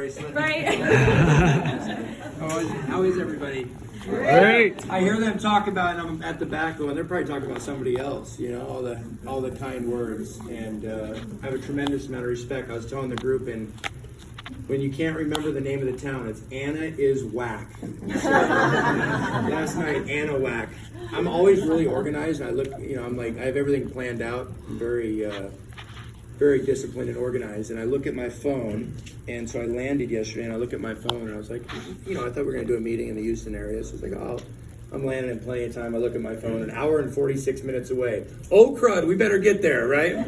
bracelet. Right. How is everybody? Great. I hear them talk about, and I'm at the back going, they're probably talking about somebody else, you know, all the kind words. And I have a tremendous amount of respect. I was telling the group, and when you can't remember the name of the town, it's Anna is Whack. So, last night, Anna Whack. I'm always really organized. And I look, you know, I'm like, I have everything planned out. I'm very disciplined and organized. And I look at my phone, and so I landed yesterday, and I look at my phone, and I was like, you know, I thought we were going to do a meeting in the Houston area. So I was like, oh, I'm landing in plenty of time. I look at my phone, an hour and 46 minutes away. Oh, crud, we better get there, right?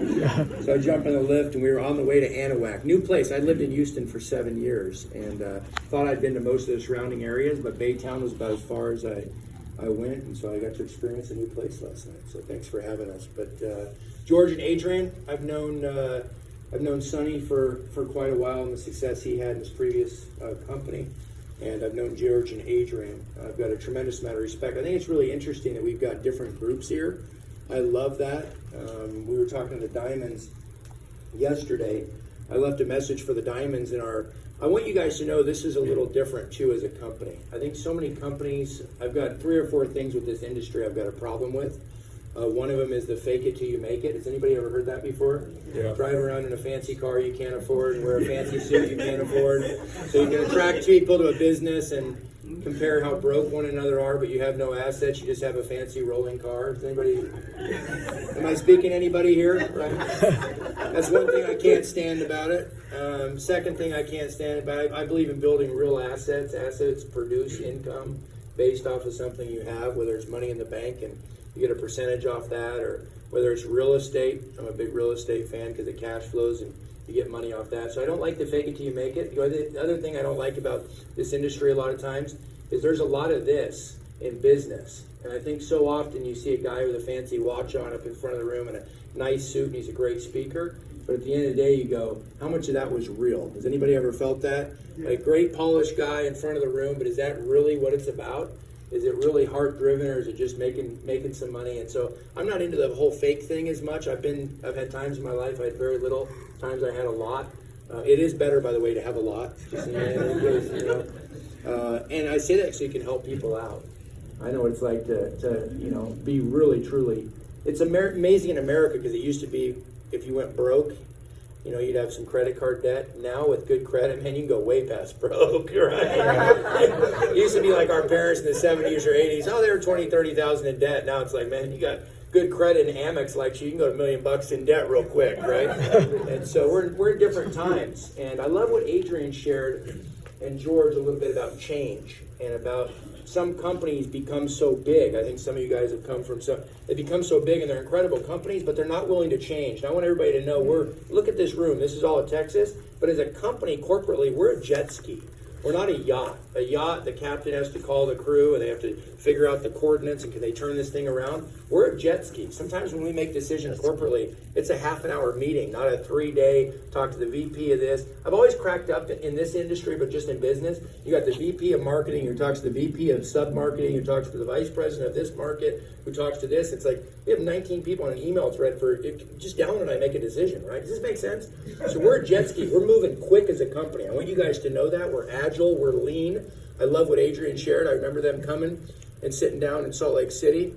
So I jump in the lift, and we were on the way to Anahuac. New place. I lived in Houston for 7 years, and thought I'd been to most of the surrounding areas, but Baytown was about as far as I went, and so I got to experience a new place last night. So thanks for having us. But George and Adrian, I've known Sonny for quite a while, and the success he had in his previous company. And I've known George and Adrian. I've got a tremendous amount of respect. I think it's really interesting that we've got different groups here. I love that. We were talking to the Diamonds yesterday. I left a message for the Diamonds in our... I want you guys to know this is a little different too as a company. I think so many companies, I've got 3 or 4 things with this industry I've got a problem with. One of them is the fake it till you make it. Has anybody ever heard that before? Yeah. Drive around in a fancy car you can't afford and wear a fancy suit you can't afford. So you can attract people to a business and compare how broke one another are, but you have no assets. You just have a fancy rolling car. Is anybody? Am I speaking to anybody here? Right? That's one thing I can't stand about it. Second thing I can't stand about it, I believe in building real assets. Assets produce income based off of something you have, whether it's money in the bank and you get a percentage off that, or whether it's real estate. I'm a big real estate fan because it cash flows and you get money off that. So I don't like to fake it till you make it. The other thing I don't like about this industry a lot of times is there's a lot of this in business. And I think so often you see a guy with a fancy watch on up in front of the room and a nice suit and he's a great speaker. But at the end of the day, you go, how much of that was real? Has anybody ever felt that? Like, great polished guy in front of the room, but is that really what it's about? Is it really heart driven, or is it just making some money? And so I'm not into the whole fake thing as much. I've had times in my life I had very little, times I had a lot. It is better, by the way, to have a lot. Just, you know. And I say that so you can help people out. I know what it's like to you know, be really truly. It's amazing in America because it used to be if you went broke, you know, you'd have some credit card debt. Now with good credit, man, you can go way past broke, right? It used to be like our parents in the 70s or 80s. Oh, they were 20, 30,000 in debt. Now it's like, man, you got good credit and Amex likes you can go to $1 million in debt real quick, right? And so we're in different times. And I love what Adrian shared and George a little bit about change and about some companies become so big. I think some of you guys have come from they become so big and they're incredible companies, but they're not willing to change. And I want everybody to know look at this room. This is all of Texas, but as a company corporately, we're a jet ski. We're not a yacht. A yacht, the captain has to call the crew and they have to figure out the coordinates and can they turn this thing around. We're a jet ski. Sometimes when we make decisions corporately, it's a half-an-hour meeting, not a 3-day talk to the VP of this. I've always cracked up in this industry, but just in business. You got the VP of marketing who talks to the VP of sub-marketing, who talks to the vice president of this market, who talks to this. It's like we have 19 people on an email thread for it. Just Dallin and I make a decision, right? Does this make sense? So we're a jet ski. We're moving quick as a company. I want you guys to know that. We're agile. We're lean. I love what Adrian shared. I remember them coming and sitting down in Salt Lake City.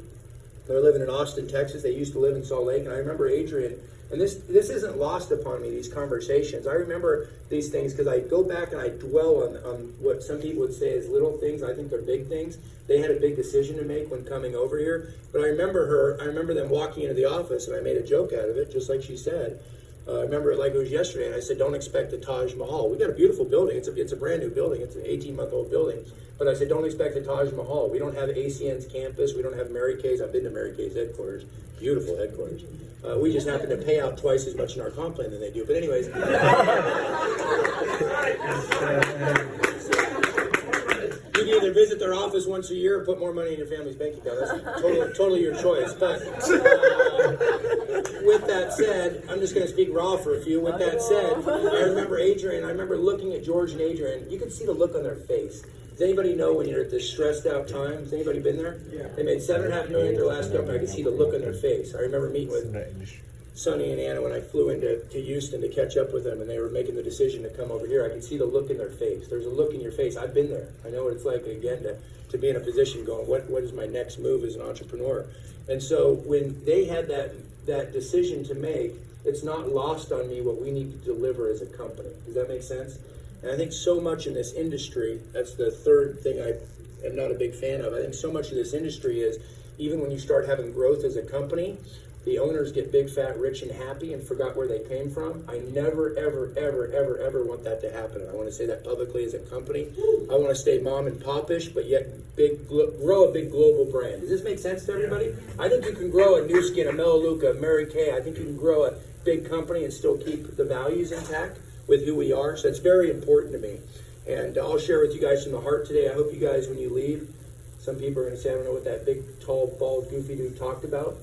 They're living in Austin, Texas. They used to live in Salt Lake. And I remember Adrian, and this isn't lost upon me, these conversations. I remember these things because I go back and I dwell on what some people would say is little things. I think they're big things. They had a big decision to make when coming over here. But I remember them walking into the office, and I made a joke out of it, just like she said. I remember it like it was yesterday, and I said, don't expect the Taj Mahal. We got a beautiful building. It's a brand new building. It's an 18-month-old building. But I said, don't expect the Taj Mahal. We don't have ACN's campus. We don't have Mary Kay's. I've been to Mary Kay's headquarters. Beautiful headquarters. We just happen to pay out twice as much in our comp plan than they do. But anyways. You can either visit their office once a year or put more money in your family's bank account. That's totally your choice. But with that said, I'm just going to speak raw for a few. With that said, I remember Adrian. I remember looking at George and Adrian. You could see the look on their face. Does anybody know when you're at this stressed out time? Has anybody been there? Yeah. They made $7.5 million their last company. I could see the look on their face. I remember meeting with Sonny and Anna when I flew into Houston to catch up with them, and they were making the decision to come over here. I could see the look in their face. There's a look in your face. I've been there. I know what it's like, again, to be in a position going, what is my next move as an entrepreneur? And so when they had that decision to make, it's not lost on me what we need to deliver as a company. Does that make sense? And I think so much in this industry, that's the third thing I am not a big fan of. I think so much of this industry is, even when you start having growth as a company, the owners get big, fat, rich, and happy and forgot where they came from. I never, ever, ever, ever, ever want that to happen. I want to say that publicly as a company. I want to stay mom and pop-ish, but yet grow a big global brand. Does this make sense to everybody? I think you can grow a Nu Skin, a Melaleuca, a Mary Kay. I think you can grow a big company and still keep the values intact with who we are. So it's very important to me. And I'll share with you guys from the heart today. I hope you guys, when you leave, some people are going to say, I don't know what that big, tall, bald, goofy dude talked about.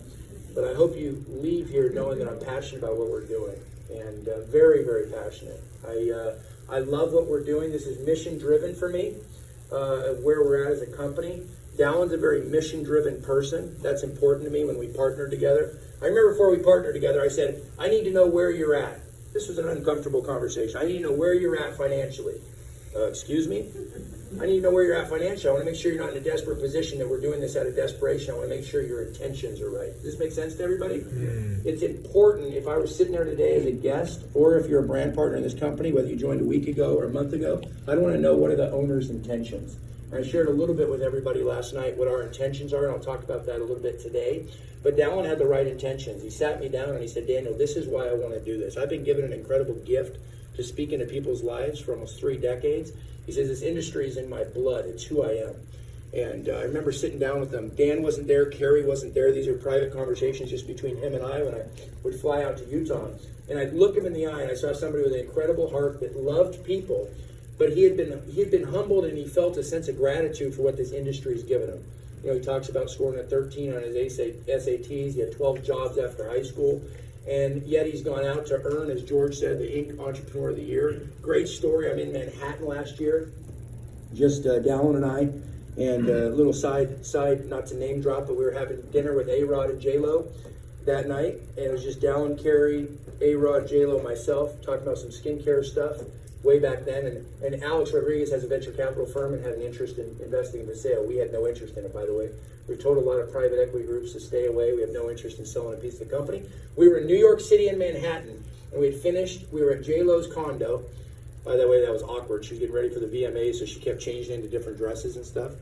But I hope you leave here knowing that I'm passionate about what we're doing, and very, very passionate. I love what we're doing. This is mission-driven for me, where we're at as a company. Dallon's a very mission-driven person. That's important to me when we partner together. I remember before we partnered together, I said, I need to know where you're at. This was an uncomfortable conversation. I need to know where you're at financially. Excuse me? I need to know where you're at financially. I want to make sure you're not in a desperate position, that we're doing this out of desperation. I want to make sure your intentions are right. Does this make sense to everybody? It's important, if I was sitting there today as a guest, or if you're a brand partner in this company, whether you joined a week ago or a month ago, I'd want to know what are the owner's intentions. And I shared a little bit with everybody last night what our intentions are, and I'll talk about that a little bit today. But Dallon had the right intentions. He sat me down and he said, Daniel, this is why I want to do this. I've been given an incredible gift to speak into people's lives for almost 3 decades. He says, this industry is in my blood. It's who I am. And I remember sitting down with them. Dan wasn't there. Carrie wasn't there. These are private conversations just between him and I when I would fly out to Utah. And I'd look him in the eye, and I saw somebody with an incredible heart that loved people, but he had been humbled, and he felt a sense of gratitude for what this industry has given him. You know, he talks about scoring a 13 on his SATs. He had 12 jobs after high school. And yet he's gone out to earn, as George said, the Inc. Entrepreneur of the Year. Great story. I'm in Manhattan last year, just Dallon and I, and a little side, not to name drop, but we were having dinner with A-Rod and J-Lo that night, and it was just Dallon, Carrie, A-Rod, J-Lo, myself, talking about some skincare stuff way back then. And Alex Rodriguez has a venture capital firm and had an interest in investing in the sale. We had no interest in it, by the way. We've told a lot of private equity groups to stay away. We have no interest in selling a piece of the company. We were in New York City and Manhattan, and we had finished. We were at J-Lo's condo. By the way, that was awkward. She was getting ready for the VMAs, so she kept changing into different dresses and stuff.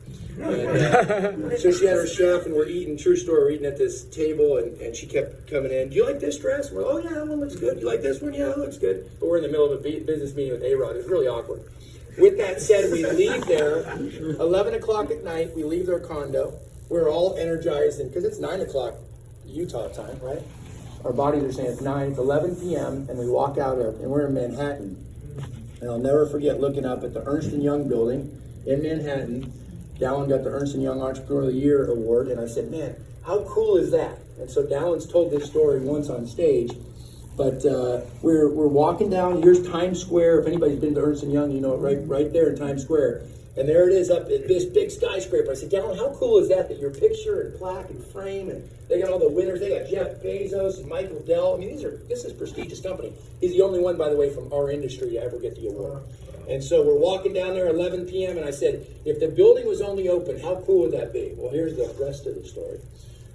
And so she had her chef, and we're eating, true story, we're eating at this table, and she kept coming in. Do you like this dress? And we're, oh, yeah, that one looks good. You like this one? Yeah, that looks good. But we're in the middle of a business meeting with A-Rod. It was really awkward. With that said, we leave there, 11 o'clock at night, we leave their condo. We're all energized, and because it's 9 o'clock Utah time, right? Our bodies are saying it's 9, it's 11 p.m., and we walk out of, and we're in Manhattan. And I'll never forget looking up at the Ernst & Young building in Manhattan. Dallon got the Ernst & Young Entrepreneur of the Year award, and I said, man, how cool is that? And so Dallon's told this story once on stage, but we're walking down, here's Times Square. If anybody's been to Ernst & Young, you know it, right there in Times Square. And there it is up at this big skyscraper. I said, Dallon, how cool is that your picture and plaque and frame, and they got all the winners. They got Jeff Bezos and Michael Dell. I mean, this is a prestigious company. He's the only one, by the way, from our industry to ever get the award. And so we're walking down there 11 p.m., and I said, if the building was only open, how cool would that be? Well, here's the rest of the story.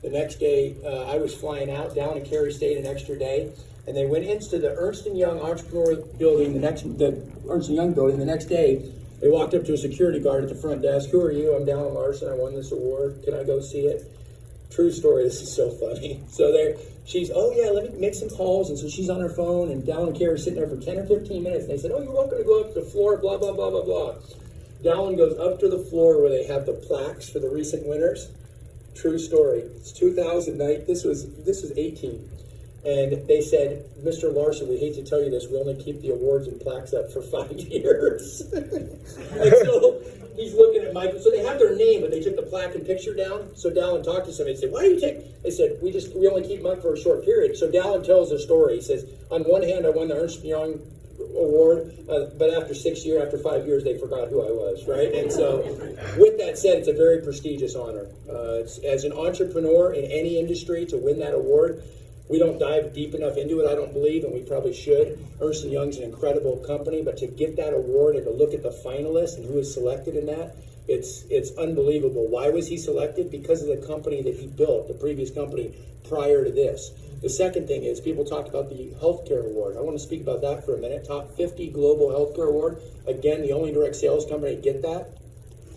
The next day, I was flying out. Dallon and Carrie stayed an extra day, and they went into the Ernst & Young Entrepreneur building, the Ernst & Young building the next day. They walked up to a security guard at the front desk. Who are you? I'm Dallon Larson. I won this award. Can I go see it? True story. This is so funny. So she's, oh yeah, let me make some calls. And so she's on her phone, and Dallon and Carrie are sitting there for 10 or 15 minutes. And they said, oh, you're welcome to go up to the floor, blah, blah, blah, blah, blah. Dallon goes up to the floor where they have the plaques for the recent winners. True story. It's 2009. This was 18. And they said, Mr. Larson, we hate to tell you this, we only keep the awards and plaques up for 5 years. And so he's looking at Michael. So they have their name, but they took the plaque and picture down. So Dallon talked to somebody and said, why do you take? They said, we only keep them up for a short period. So Dallon tells the story. He says, on one hand, I won the Ernst & Young award, but after 5 years, they forgot who I was, right? And so with that said, it's a very prestigious honor. As an entrepreneur in any industry, to win that award, We don't dive deep enough into it, I don't believe, and we probably should. Ernst & Young's an incredible company, but to get that award and to look at the finalists and who is selected in that, it's unbelievable. Why was he selected? Because of the company that he built, the previous company prior to this. The second thing is people talk about the healthcare award. I want to speak about that for a minute. Top 50 global healthcare award. Again, the only direct sales company to get that.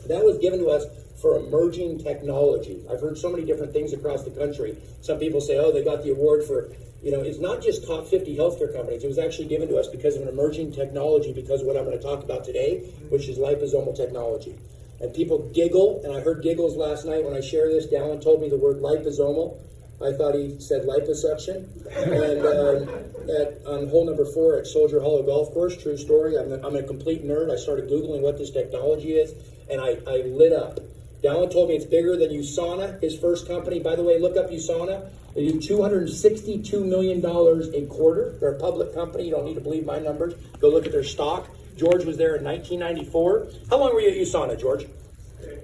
That was given to us for emerging technology. I've heard so many different things across the country. Some people say, oh, they got the award for, it's not just top 50 healthcare companies. It was actually given to us because of an emerging technology, because of what I'm going to talk about today, which is liposomal technology. And people giggle, and I heard giggles last night when I share this. Dallin told me the word liposomal. I thought he said liposuction. And on hole number 4 at Soldier Hollow Golf Course, true story, I'm a complete nerd. I started Googling what this technology is, and I lit up. Dallin told me it's bigger than USANA, his first company. By the way, look up USANA. They do $262 million a quarter. They're a public company. You don't need to believe my numbers. Go look at their stock. George was there in 1994. How long were you at USANA, George?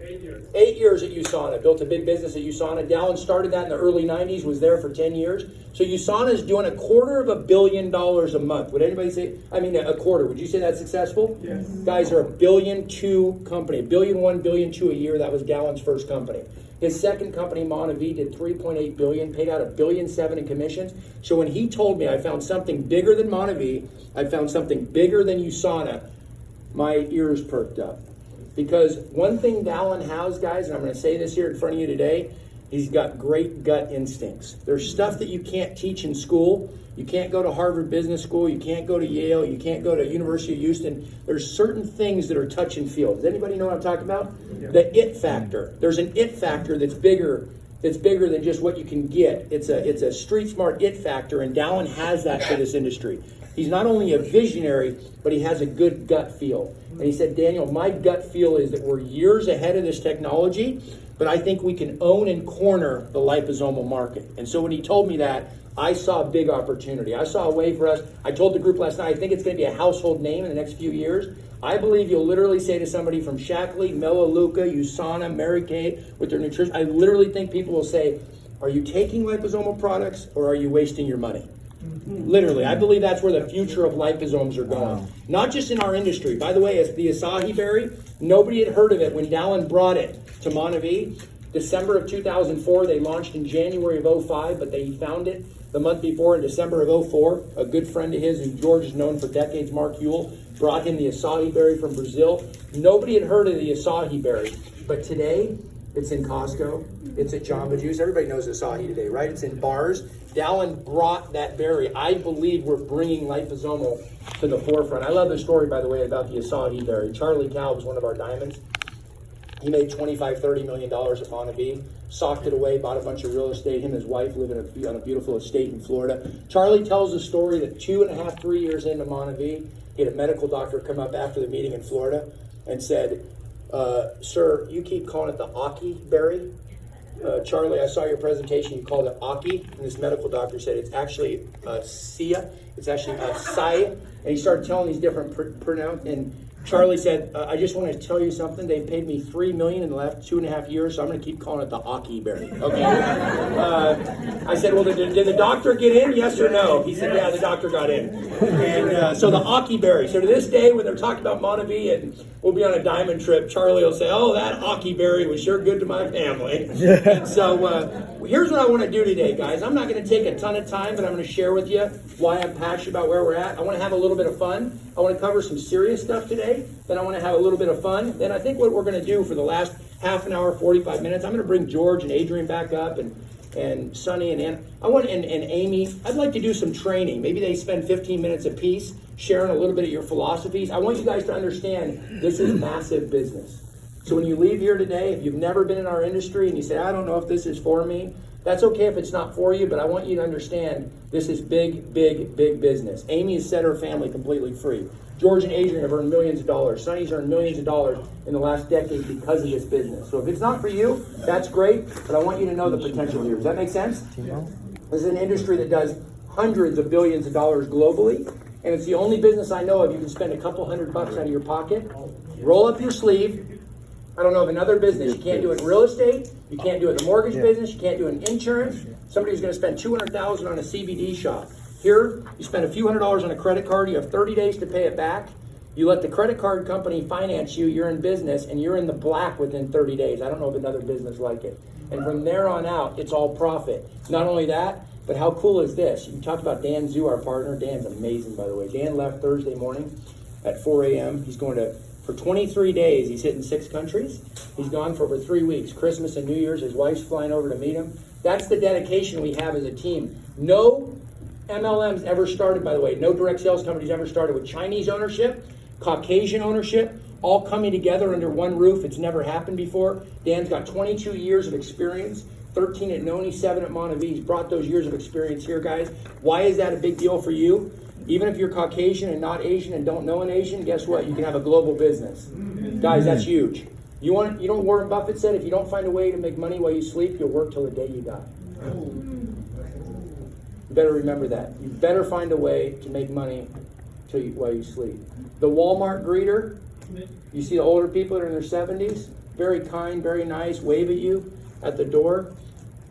8 years. 8 years at USANA. Built a big business at USANA. Dallin started that in the early 90s, was there for 10 years. So USANA is doing $250 million a month. Would anybody say, a quarter. Would you say that's successful? Yes. Guys are $1.2 billion company. $1.1 billion, $1.2 billion a year. That was Dallin's first company. His second company, Monavie, did $3.8 billion, paid out $1.7 billion in commissions. So when he told me I found something bigger than Monavie, I found something bigger than USANA, my ears perked up. Because one thing Dallin has, guys, and I'm going to say this here in front of you today, he's got great gut instincts. There's stuff that you can't teach in school. You can't go to Harvard Business School. You can't go to Yale. You can't go to University of Houston. There's certain things that are touch and feel. Does anybody know what I'm talking about? Yeah. The it factor. There's an it factor that's bigger than just what you can get. It's a street smart it factor, and Dallin has that for this industry. He's not only a visionary, but he has a good gut feel. And he said, Daniel, my gut feel is that we're years ahead of this technology, but I think we can own and corner the liposomal market. And so when he told me that, I saw a big opportunity. I saw a way for us. I told the group last night, I think it's going to be a household name in the next few years. I believe you'll literally say to somebody from Shackley, Melaleuca, USANA, Mary Kay, with their nutrition, I literally think people will say, are you taking liposomal products or are you wasting your money? Literally, I believe that's where the future of liposomes are going. Wow. Not just in our industry. By the way, it's the acai berry. Nobody had heard of it when Dallin brought it to Monavie. December of 2004, they launched in January of 05, but they found it the month before in December of 04. A good friend of his, who George has known for decades, Mark Ewell, brought him the acai berry from Brazil. Nobody had heard of the acai berry, but today it's in Costco. It's at Jamba Juice. Everybody knows acai today, right? It's in bars. Dallin brought that berry. I believe we're bringing liposomal to the forefront. I love the story, by the way, about the acai berry. Charlie Cal was one of our diamonds. He made $25, $30 million at Monavie, socked it away, bought a bunch of real estate. Him and his wife live on a beautiful estate in Florida. Charlie tells the story that 2.5, 3 years into Monavie, he had a medical doctor come up after the meeting in Florida and said, sir, you keep calling it the Aki berry. Charlie, I saw your presentation. You called it Aki, and this medical doctor said it's actually Sia. It's actually Saya. And he started telling these different pronouns. And Charlie said, I just want to tell you something. They paid me $3 million in the last 2.5 years, so I'm going to keep calling it the Aki berry. Okay. I said, well, did the doctor get in? Yes or no? He said, yeah, the doctor got in. And so the Aki berry. So to this day, when they're talking about Monavie and we'll be on a diamond trip, Charlie will say, oh, that Aki berry was sure good to my family. And so here's what I want to do today, guys. I'm not going to take a ton of time, but I'm going to share with you why I'm passionate about where we're at. I want to have a little bit of fun. I want to cover some serious stuff today. Then I want to have a little bit of fun. Then I think what we're going to do for the last half an hour, 45 minutes, I'm going to bring George and Adrian back up and Sonny and Ann. And Amy. I'd like to do some training. Maybe they spend 15 minutes apiece sharing a little bit of your philosophies. I want you guys to understand this is massive business. So when you leave here today, if you've never been in our industry and you say, I don't know if this is for me, that's okay if it's not for you, but I want you to understand this is big, big, big business. Amy has set her family completely free. George and Adrian have earned millions of dollars. Sonny's earned millions of dollars in the last decade because of this business. So if it's not for you, that's great, but I want you to know the potential here. Does that make sense? This is an industry that does hundreds of billions of dollars globally, and it's the only business I know of you can spend a couple $100 out of your pocket, roll up your sleeve, I don't know of another business. You can't do it in real estate. You can't do it in the mortgage business. You can't do it in insurance. Somebody's going to spend $200,000 on a CBD shop. Here, you spend a few $100s on a credit card. You have 30 days to pay it back. You let the credit card company finance you. You're in business, and you're in the black within 30 days. I don't know of another business like it. And from there on out, it's all profit. Not only that, but how cool is this? You talked about Dan Zhu, our partner. Dan's amazing, by the way. Dan left Thursday morning at 4 a.m. He's going to, for 23 days, he's hitting 6 countries. He's gone for over 3 weeks, Christmas and New Year's. His wife's flying over to meet him. That's the dedication we have as a team. No MLMs ever started, by the way. No direct sales companies ever started with Chinese ownership, Caucasian ownership, all coming together under one roof. It's never happened before. Dan's got 22 years of experience, 13 at Noni, 7 at Montevideo. He's brought those years of experience here, guys. Why is that a big deal for you? Even if you're Caucasian and not Asian and don't know an Asian, guess what? You can have a global business. Guys, that's huge. You know what Warren Buffett said? If you don't find a way to make money while you sleep, you'll work till the day you die. You better remember that. You better find a way to make money while you sleep. The Walmart greeter, you see the older people that are in their 70s, very kind, very nice, wave at you at the door.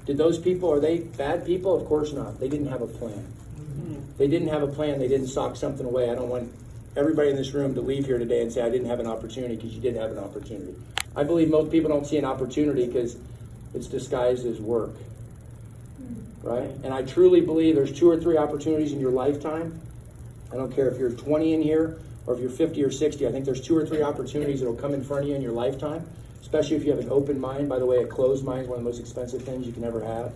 Did those people, are they bad people? Of course not. They didn't have a plan. They didn't have a plan. They didn't sock something away. I don't want everybody in this room to leave here today and say, I didn't have an opportunity, because you did have an opportunity. I believe most people don't see an opportunity because it's disguised as work. Right? And I truly believe there's 2 or 3 opportunities in your lifetime. I don't care if you're 20 in here or if you're 50 or 60. I think there's 2 or 3 opportunities that will come in front of you in your lifetime, especially if you have an open mind. By the way, a closed mind is one of the most expensive things you can ever have.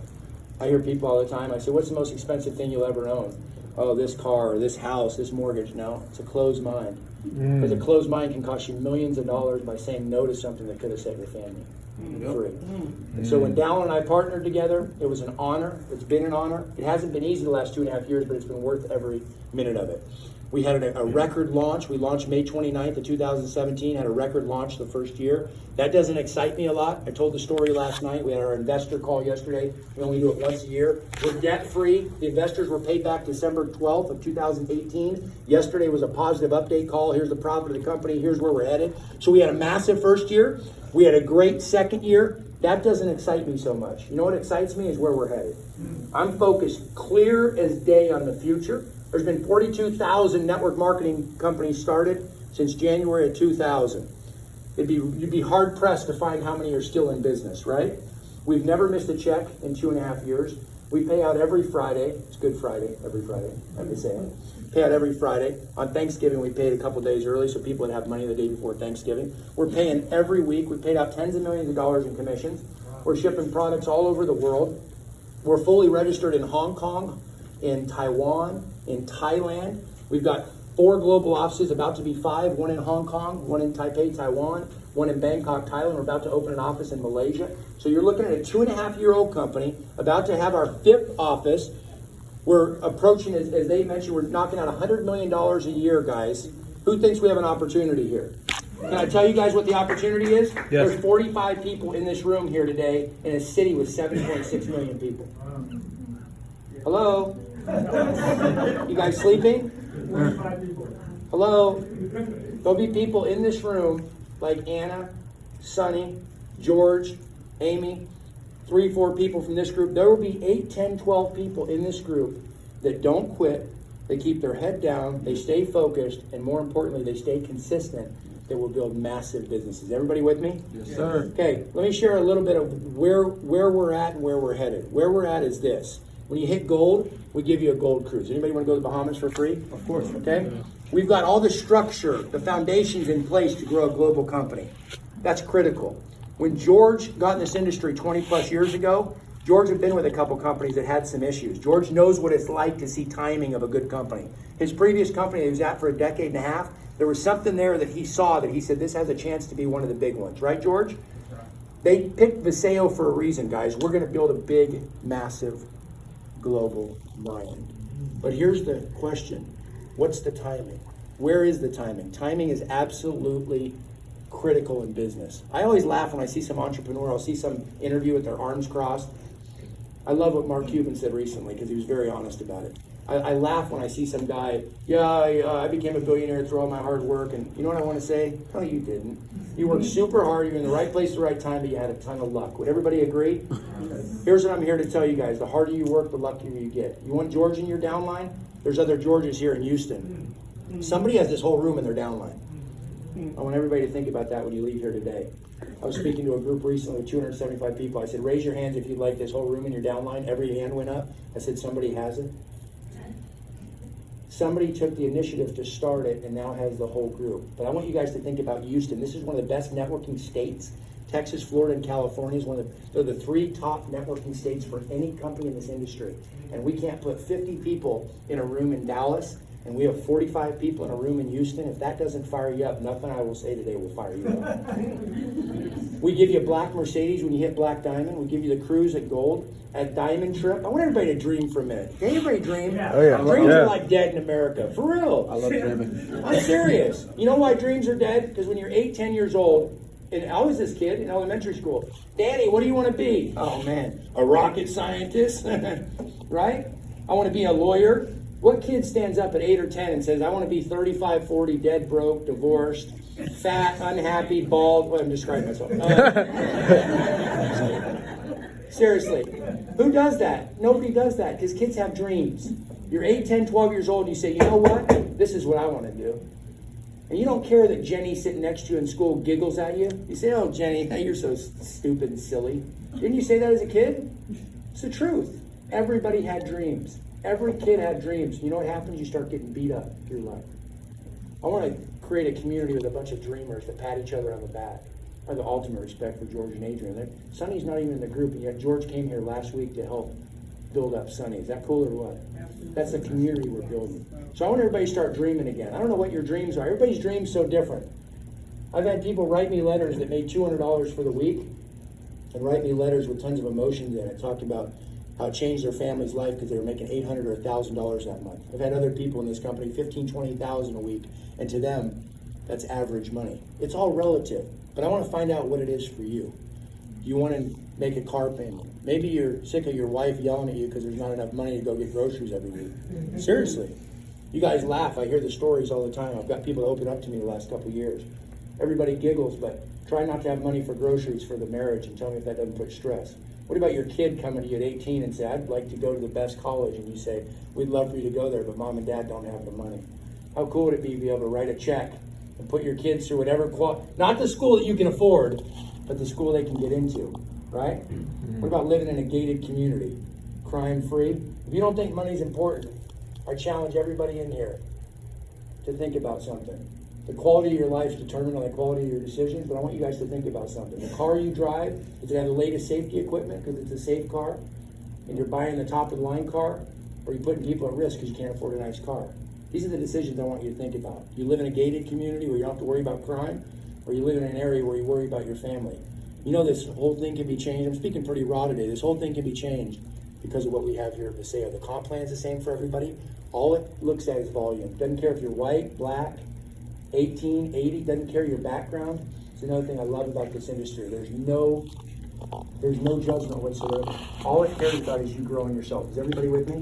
I hear people all the time. I say, what's the most expensive thing you'll ever own? Oh, this car, or this house, this mortgage. No, it's a closed mind. Because a closed mind can cost you millions of dollars by saying no to something that could have saved your family. Free. And so when Dallin and I partnered together, it was an honor. It's been an honor. It hasn't been easy the last 2.5 years, but it's been worth every minute of it. We had a record launch. We launched May 29th of 2017, had a record launch the first year. That doesn't excite me a lot. I told the story last night. We had our investor call yesterday. We only do it once a year. We're debt-free. The investors were paid back December 12th of 2018. Yesterday was a positive update call. Here's the profit of the company. Here's where we're headed. So we had a massive first year. We had a great second year. That doesn't excite me so much. You know what excites me is where we're headed. I'm focused clear as day on the future. There's been 42,000 network marketing companies started since January of 2000. You'd be hard pressed to find how many are still in business, right? We've never missed a check in 2.5 years. We pay out every Friday. It's Good Friday, every Friday, like they say. Pay out every Friday. On Thanksgiving, we paid a couple days early so people would have money the day before Thanksgiving. We're paying every week. We paid out tens of millions of dollars in commissions. We're shipping products all over the world. We're fully registered in Hong Kong, in Taiwan, in Thailand. We've got 4 global offices, about to be 5, 1 in Hong Kong, 1 in Taipei, Taiwan, 1 in Bangkok, Thailand. We're about to open an office in Malaysia. So you're looking at a 2.5-year-old company, about to have our 5th office. We're approaching, as they mentioned, we're knocking out $100 million a year, guys. Who thinks we have an opportunity here? Can I tell you guys what the opportunity is? Yes. There's 45 people in this room here today in a city with 7.6 million people. Hello? You guys sleeping? Hello? There'll be people in this room like Anna, Sonny, George, Amy, 3, 4 people from this group. There will be 8, 10, 12 people in this group that don't quit. They keep their head down, they stay focused, and more importantly, they stay consistent, that will build massive businesses. Everybody with me? Yes, sir. Okay, let me share a little bit of where we're at and where we're headed. Where we're at is this. When you hit gold, we give you a gold cruise. Anybody want to go to the Bahamas for free? Of course. Okay? We've got all the structure, the foundations in place to grow a global company. That's critical. When George got in this industry 20 plus years ago, George had been with a couple companies that had some issues. George knows what it's like to see timing of a good company. His previous company he was at for a decade and a half, there was something there that he saw that he said, this has a chance to be one of the big ones. Right, George? They picked Viseo for a reason, guys. We're going to build a big, massive, global brand. But here's the question. What's the timing? Where is the timing? Timing is absolutely critical in business. I always laugh when I see some entrepreneur, I'll see some interview with their arms crossed. I love what Mark Cuban said recently because he was very honest about it. I laugh when I see some guy, I became a billionaire through all my hard work, and you know what I want to say? No, you didn't. You worked super hard, you're in the right place at the right time, but you had a ton of luck. Would everybody agree? Here's what I'm here to tell you guys. The harder you work, the luckier you get. You want George in your downline? There's other Georges here in Houston. Somebody has this whole room in their downline. I want everybody to think about that when you leave here today. I was speaking to a group recently with 275 people. I said, raise your hands if you'd like this whole room in your downline. Every hand went up. I said, somebody has it. Somebody took the initiative to start it and now has the whole group. But I want you guys to think about Houston. This is one of the best networking states. Texas, Florida, and California is they're the 3 top networking states for any company in this industry. And we can't put 50 people in a room in Dallas, and we have 45 people in a room in Houston. If that doesn't fire you up, nothing I will say today will fire you up. We give you a black Mercedes when you hit Black Diamond. We give you the cruise at Gold. At Diamond Trip, I want everybody to dream for a minute. Can everybody dream? Oh, yeah. Dreams are like dead in America. For real. I love dreaming. I'm serious. You know why dreams are dead? Because when you're 8, 10 years old, and I was this kid in elementary school. Daddy, what do you want to be? Oh man, a rocket scientist, right? I want to be a lawyer. What kid stands up at 8 or 10 and says, I want to be 35, 40, dead, broke, divorced, fat, unhappy, bald? Well, I'm describing myself. Seriously, who does that? Nobody does that because kids have dreams. You're 8, 10, 12 years old and you say, you know what? This is what I want to do. And you don't care that Jenny sitting next to you in school giggles at you. You say, oh, Jenny, you're so stupid and silly. Didn't you say that as a kid? It's the truth. Everybody had dreams. Every kid had dreams. You know what happens? You start getting beat up through life. I want to create a community with a bunch of dreamers that pat each other on the back. I have the ultimate respect for George and Adrian. Sonny's not even in the group, and yet George came here last week to help build up Sonny. Is that cool or what? That's the community we're building. So I want everybody to start dreaming again. I don't know what your dreams are. Everybody's dreams so different. I've had people write me letters that made $200 for the week and write me letters with tons of emotions in it, talked about how it changed their family's life because they were making $800 or $1,000 that month. I've had other people in this company, $15,000, $20,000 a week, and to them, that's average money. It's all relative, but I want to find out what it is for you. Do you want to make a car payment? Maybe you're sick of your wife yelling at you because there's not enough money to go get groceries every week. Seriously. You guys laugh. I hear the stories all the time. I've got people that open up to me the last couple of years. Everybody giggles, but try not to have money for groceries for the marriage and tell me if that doesn't put stress. What about your kid coming to you at 18 and say, I'd like to go to the best college, and you say, we'd love for you to go there, but mom and dad don't have the money. How cool would it be to be able to write a check and put your kids through whatever, not the school that you can afford, but the school they can get into, right? What about living in a gated community, crime-free? If you don't think money's important, I challenge everybody in here to think about something. The quality of your life is determined on the quality of your decisions, but I want you guys to think about something. The car you drive, is it have the latest safety equipment because it's a safe car, and you're buying the top of the line car, or you're putting people at risk because you can't afford a nice car? These are the decisions I want you to think about. You live in a gated community where you don't have to worry about crime, or you live in an area where you worry about your family. You know, this whole thing can be changed. I'm speaking pretty raw today. This whole thing can be changed because of what we have here at Paseo. The comp plan's the same for everybody. All it looks at is volume. Doesn't care if you're white, black, 18, 80, doesn't care your background. It's another thing I love about this industry. There's no judgment whatsoever. All it cares about is you growing yourself. Is everybody with me?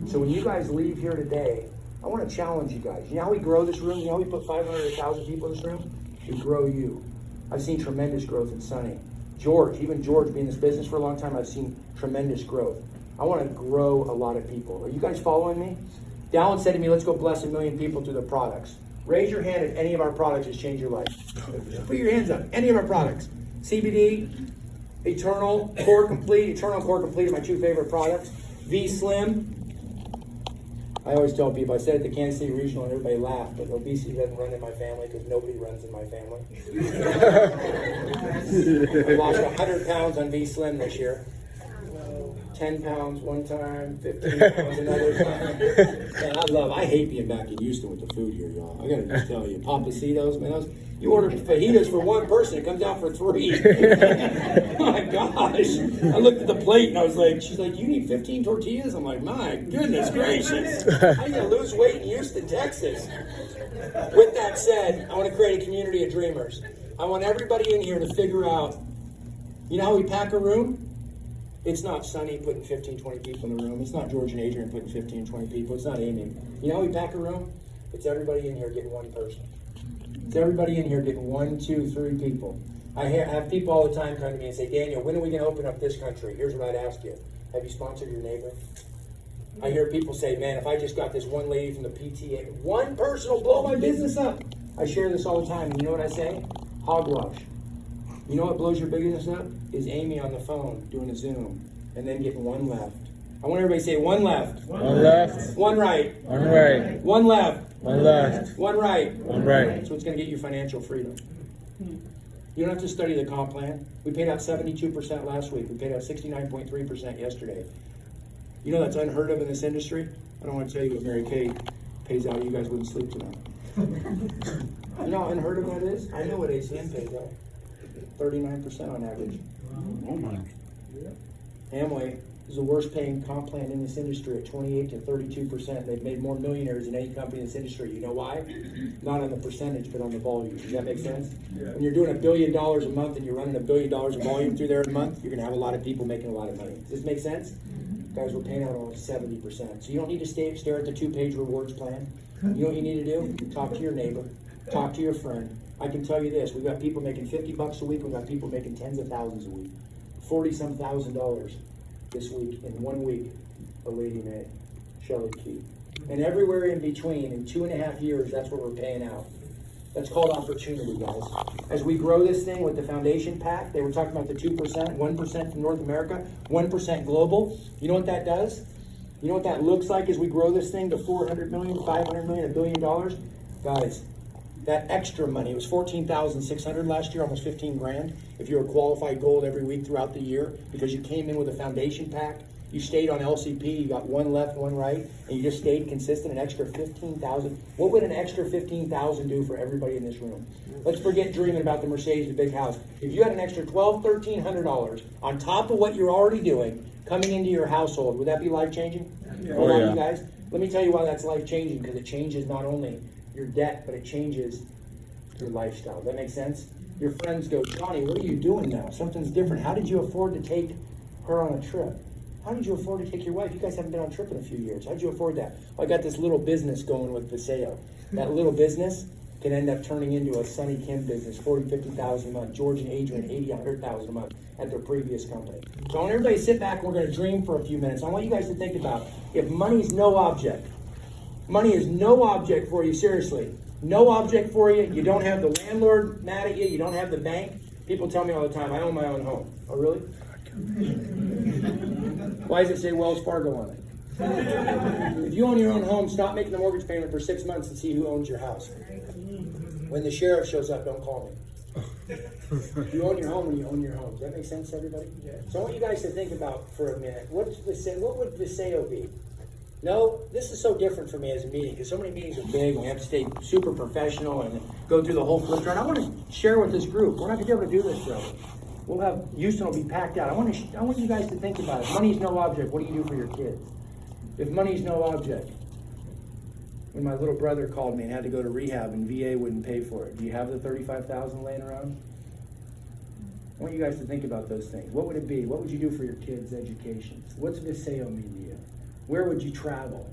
So when you guys leave here today, I want to challenge you guys. You know how we grow this room? You know how we put 500 or 1,000 people in this room? We grow you. I've seen tremendous growth in Sonny. George, even George being in this business for a long time, I've seen tremendous growth. I want to grow a lot of people. Are you guys following me? Dallin said to me, let's go bless 1 million people through the products. Raise your hand if any of our products has changed your life. Put your hands up. Any of our products. CBD, Eternal Core Complete. Eternal Core Complete are my 2 favorite products. V Slim. I always tell people, I said it at the Kansas City Regional and everybody laughed, but obesity doesn't run in my family because nobody runs in my family. I lost 100 pounds on V Slim this year. 10 pounds one time, 15 pounds another time. Man, I hate being back in Houston with the food here, y'all. I gotta just tell you, Papacitos, man, you order fajitas for 1 person, it comes out for 3. Oh my gosh. I looked at the plate and I was like, she's like, you need 15 tortillas? I'm like, my goodness gracious. I gotta lose weight in Houston, Texas. With that said, I want to create a community of dreamers. I want everybody in here to figure out, you know how we pack a room? It's not Sonny putting 15, 20 people in the room. It's not George and Adrian putting 15, 20 people. It's not Amy. You know how we pack a room? It's everybody in here getting one person. It's everybody in here getting 1, 2, 3 people. I have people all the time come to me and say, Daniel, when are we going to open up this country? Here's what I'd ask you. Have you sponsored your neighbor? I hear people say, man, if I just got this one lady from the PTA, one person will blow my business up. I share this all the time. You know what I say? Hogwash. You know what blows your business up? Is Amy on the phone doing a Zoom and then getting one left. I want everybody to say one left. One left. One right. One right. One left. One left. One right. One right. That's what's going to get you financial freedom. You don't have to study the comp plan. We paid out 72% last week. We paid out 69.3% yesterday. You know that's unheard of in this industry? I don't want to tell you what Mary Kay pays out. You guys wouldn't sleep tonight. You know how unheard of that is? I know what ACM pays out. 39% on average. Oh my. Amway is the worst paying comp plan in this industry at 28 to 32%. They've made more millionaires than any company in this industry. You know why? Not on the percentage, but on the volume. Does that make sense? Yeah. When you're doing $1 billion a month and you're running $1 billion of volume through there a month, you're going to have a lot of people making a lot of money. Does this make sense? Guys, we're paying out almost 70%. So you don't need to stare at the 2-page rewards plan. You know what you need to do? Talk to your neighbor. Talk to your friend. I can tell you this. We've got people making $50 a week. We've got people making tens of thousands a week. $40-some thousand this week, in 1 week, a lady made, Shelley Key. And everywhere in between, in 2.5 years, that's what we're paying out. That's called opportunity, guys. As we grow this thing with the foundation pack, they were talking about the 2%, 1% from North America, 1% global. You know what that does? You know what that looks like as we grow this thing to 400 million, 500 million, $1 billion? Guys, that extra money, it was 14,600 last year, almost 15 grand. If you were qualified gold every week throughout the year, because you came in with a foundation pack, you stayed on LCP, you got one left, one right, and you just stayed consistent, an extra 15,000. What would an extra 15,000 do for everybody in this room? Let's forget dreaming about the Mercedes, the big house. If you had an extra $1,200, $1,300 on top of what you're already doing coming into your household, would that be life-changing? Yeah. For a lot of you guys? Let me tell you why that's life-changing, because it changes not only your debt, but it changes your lifestyle. Does that make sense? Your friends go, Johnny, what are you doing now? Something's different. How did you afford to take her on a trip? How did you afford to take your wife? You guys haven't been on a trip in a few years. How did you afford that? Well, I got this little business going with Paseo. That little business can end up turning into a Sonny Kim business, 40, 50,000 a month. George and Adrian, 80, 100,000 a month at their previous company. So I want everybody to sit back and we're going to dream for a few minutes. I want you guys to think about, if money's no object, money is no object for you, seriously. No object for you. You don't have the landlord mad at you. You don't have the bank. People tell me all the time, I own my own home. Oh, really? Why does it say Wells Fargo on it? If you own your own home, stop making the mortgage payment for 6 months and see who owns your house. When the sheriff shows up, don't call me. You own your home when you own your home. Does that make sense to everybody? Yeah. So I want you guys to think about for a minute, what would Viseo be? No, this is so different for me as a meeting, because so many meetings are big and we have to stay super professional and go through the whole flip chart. I want to share with this group. We're not going to be able to do this, though. We'll have, Houston will be packed out. I want you guys to think about it. Money's no object. What do you do for your kids? If money's no object, when my little brother called me and had to go to rehab and VA wouldn't pay for it, do you have the $35,000 laying around? I want you guys to think about those things. What would it be? What would you do for your kids' education? What's Viseo mean to you? Where would you travel?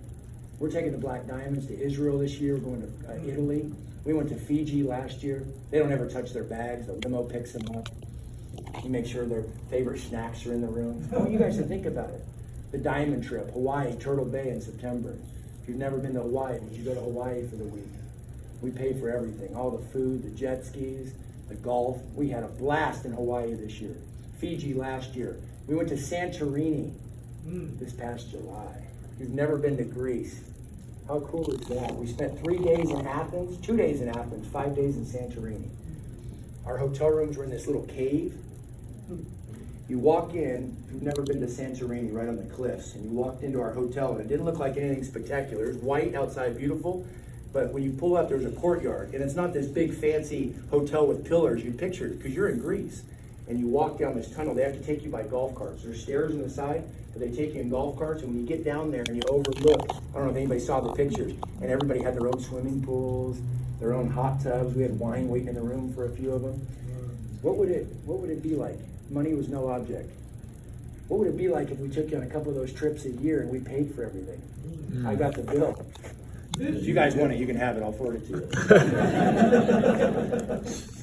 We're taking the Black Diamonds to Israel this year. We're going to Italy. We went to Fiji last year. They don't ever touch their bags. The limo picks them up. You make sure their favorite snacks are in the room. I want you guys to think about it. The diamond trip, Hawaii, Turtle Bay in September. If you've never been to Hawaii, would you go to Hawaii for the week? We pay for everything. All the food, the jet skis, the golf. We had a blast in Hawaii this year. Fiji last year. We went to Santorini this past July. If you've never been to Greece, how cool is that? We spent 3 days in Athens, 2 days in Athens, 5 days in Santorini. Our hotel rooms were in this little cave. You walk in, if you've never been to Santorini, right on the cliffs, and you walked into our hotel, and it didn't look like anything spectacular. It was white outside, beautiful, but when you pull up, there's a courtyard, and it's not this big fancy hotel with pillars. You picture it, because you're in Greece, and you walk down this tunnel. They have to take you by golf carts. There's stairs on the side, but they take you in golf carts, and when you get down there and you overlook, I don't know if anybody saw the pictures, and everybody had their own swimming pools, their own hot tubs. We had wine waiting in the room for a few of them. What would it be like? Money was no object. What would it be like if we took you on a couple of those trips a year and we paid for everything? I got the bill. If you guys want it, you can have it. I'll forward it to you.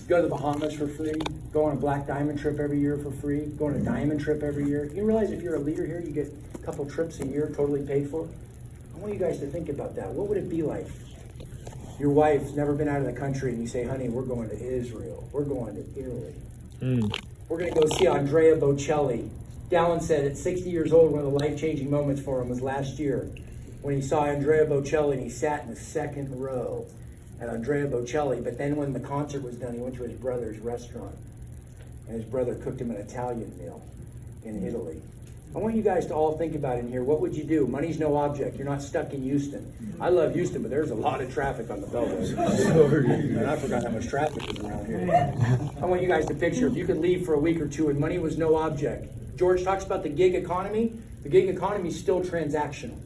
Go to the Bahamas for free. Go on a Black Diamond trip every year for free. Go on a Diamond trip every year. You realize if you're a leader here, you get a couple trips a year totally paid for? I want you guys to think about that. What would it be like? Your wife's never been out of the country and you say, honey, we're going to Israel. We're going to Italy. We're going to go see Andrea Bocelli. Dallin said at 60 years old, one of the life-changing moments for him was last year when he saw Andrea Bocelli and he sat in the second row at Andrea Bocelli. But then when the concert was done, he went to his brother's restaurant and his brother cooked him an Italian meal in Italy. I want you guys to all think about it in here. What would you do? Money's no object. You're not stuck in Houston. I love Houston, but there's a lot of traffic on the Beltway. And I forgot how much traffic is around here. I want you guys to picture if you could leave for a week or two and money was no object. George talks about the gig economy. The gig economy is still transactional.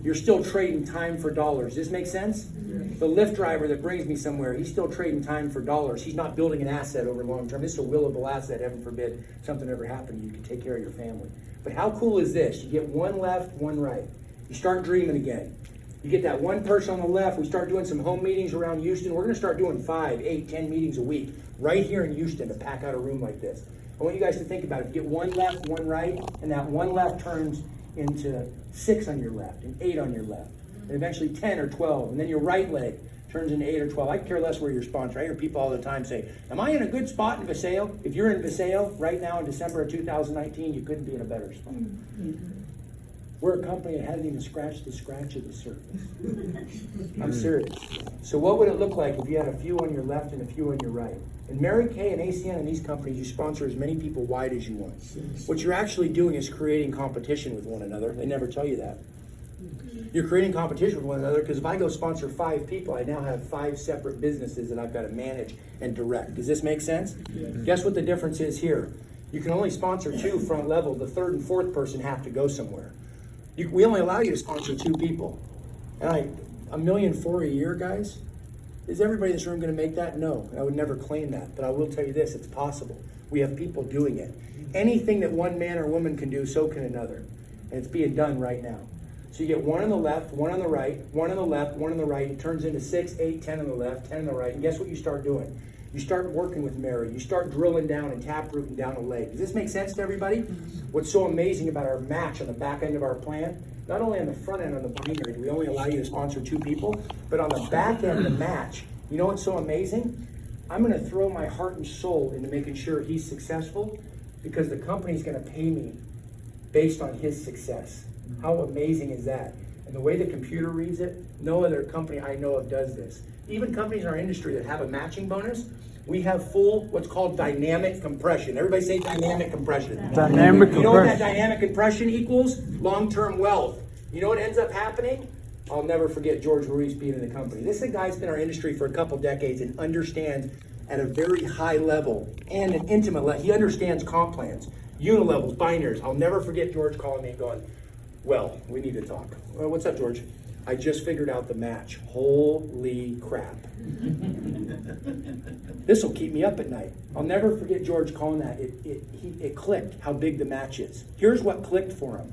You're still trading time for dollars. Does this make sense? The Lyft driver that brings me somewhere, he's still trading time for dollars. He's not building an asset over long term. This is a willable asset. Heaven forbid something ever happened. You can take care of your family. But how cool is this? You get one left, one right. You start dreaming again. You get that one person on the left. We start doing some home meetings around Houston. We're going to start doing 5, 8, 10 meetings a week right here in Houston to pack out a room like this. I want you guys to think about it. You get one left, one right, and that one left turns into 6 on your left and 8 on your left, and eventually 10 or 12, and then your right leg turns into 8 or 12. I care less where your sponsor. I hear people all the time say, am I in a good spot in Viseo? If you're in Viseo right now in December of 2019, you couldn't be in a better spot. We're a company that hasn't even scratched the scratch of the surface. I'm serious. So what would it look like if you had a few on your left and a few on your right? In Mary Kay and ACN and these companies, you sponsor as many people wide as you want. What you're actually doing is creating competition with one another. They never tell you that. You're creating competition with one another because if I go sponsor 5 people, I now have 5 separate businesses that I've got to manage and direct. Does this make sense? Guess what the difference is here? You can only sponsor 2 front level. The 3rd and 4th person have to go somewhere. We only allow you to sponsor 2 people. And $1.4 million a year, guys? Is everybody in this room going to make that? No, I would never claim that. But I will tell you this, it's possible. We have people doing it. Anything that one man or woman can do, so can another. And it's being done right now. So you get 1 on the left, 1 on the right, 1 on the left, 1 on the right. It turns into 6, 8, 10 on the left, 10 on the right. And guess what you start doing? You start working with Mary. You start drilling down and taprooting down a leg. Does this make sense to everybody? What's so amazing about our match on the back end of our plan, not only on the front end on the binary, we only allow you to sponsor 2 people, but on the back end, the match, you know what's so amazing? I'm going to throw my heart and soul into making sure he's successful because the company's going to pay me based on his success. How amazing is that? And the way the computer reads it, no other company I know of does this. Even companies in our industry that have a matching bonus, we have full, what's called dynamic compression. Everybody say dynamic compression. Dynamic You know what that compression. dynamic compression equals? Long-term wealth. You know what ends up happening? I'll never forget George Ruiz being in the company. This is a guy that's been in our industry for a couple decades and understands at a very high level and an intimate level. He understands comp plans, unilevels, binaries. I'll never forget George calling me and going, well, we need to talk. Well, what's up, George? I just figured out the match. Holy crap. This will keep me up at night. I'll never forget George calling that. It clicked how big the match is. Here's what clicked for him.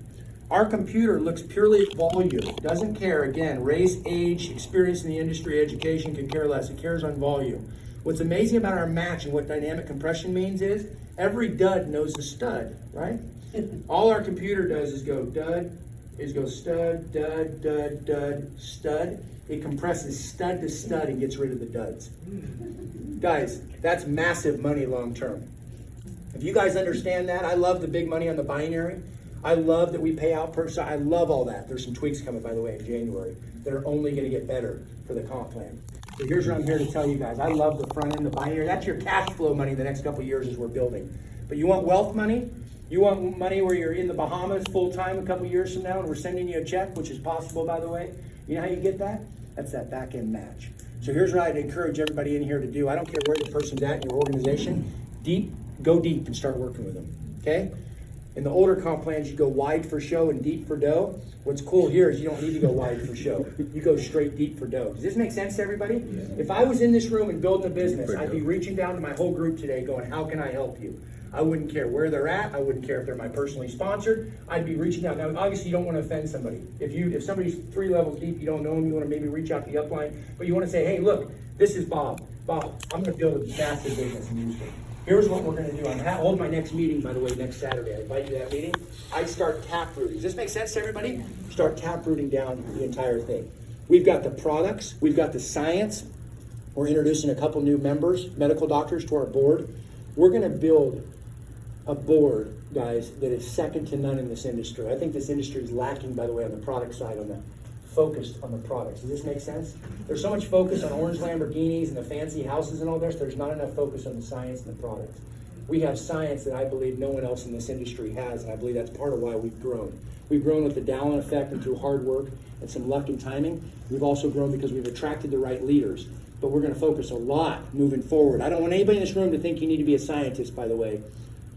Our computer looks purely at volume. Doesn't care, again, race, age, experience in the industry, education, can care less. It cares on volume. What's amazing about our match and what dynamic compression means is every dud knows a stud, right? All our computer does is go dud, stud, dud, dud, dud, stud. It compresses stud to stud and gets rid of the duds. Guys, that's massive money long term. If you guys understand that, I love the big money on the binary. I love that we pay out per side. I love all that. There's some tweaks coming, by the way, in January that are only going to get better for the comp plan. So here's what I'm here to tell you guys. I love the front end, the binary. That's your cash flow money the next couple of years as we're building. But you want wealth money? You want money where you're in the Bahamas full time a couple of years from now and we're sending you a check, which is possible, by the way. You know how you get that? That's that back end match. So here's what I'd encourage everybody in here to do. I don't care where the person's at in your organization. Go deep and start working with them. Okay? In the older comp plans, you go wide for show and deep for dough. What's cool here is you don't need to go wide for show. You go straight deep for dough. Does this make sense to everybody? If I was in this room and building a business, I'd be reaching down to my whole group today going, how can I help you? I wouldn't care where they're at. I wouldn't care if they're my personally sponsored. I'd be reaching out. Now, obviously, you don't want to offend somebody. If somebody's 3 levels deep, you don't know them, you want to maybe reach out to the upline, but you want to say, hey, look, this is Bob. Bob, I'm going to build a massive business in Houston. Here's what we're going to do. I'm holding my next meeting, by the way, next Saturday. I invite you to that meeting. I start tap rooting. Does this make sense to everybody? Start tap rooting down the entire thing. We've got the products. We've got the science. We're introducing a couple new members, medical doctors, to our board. We're going to build a board, guys, that is second to none in this industry. I think this industry is lacking, by the way, on the product side, on the focused on the products. Does this make sense? There's so much focus on orange Lamborghinis and the fancy houses and all this. There's not enough focus on the science and the products. We have science that I believe no one else in this industry has, and I believe that's part of why we've grown. We've grown with the Dallin effect and through hard work and some luck and timing. We've also grown because we've attracted the right leaders. But we're going to focus a lot moving forward. I don't want anybody in this room to think you need to be a scientist, by the way,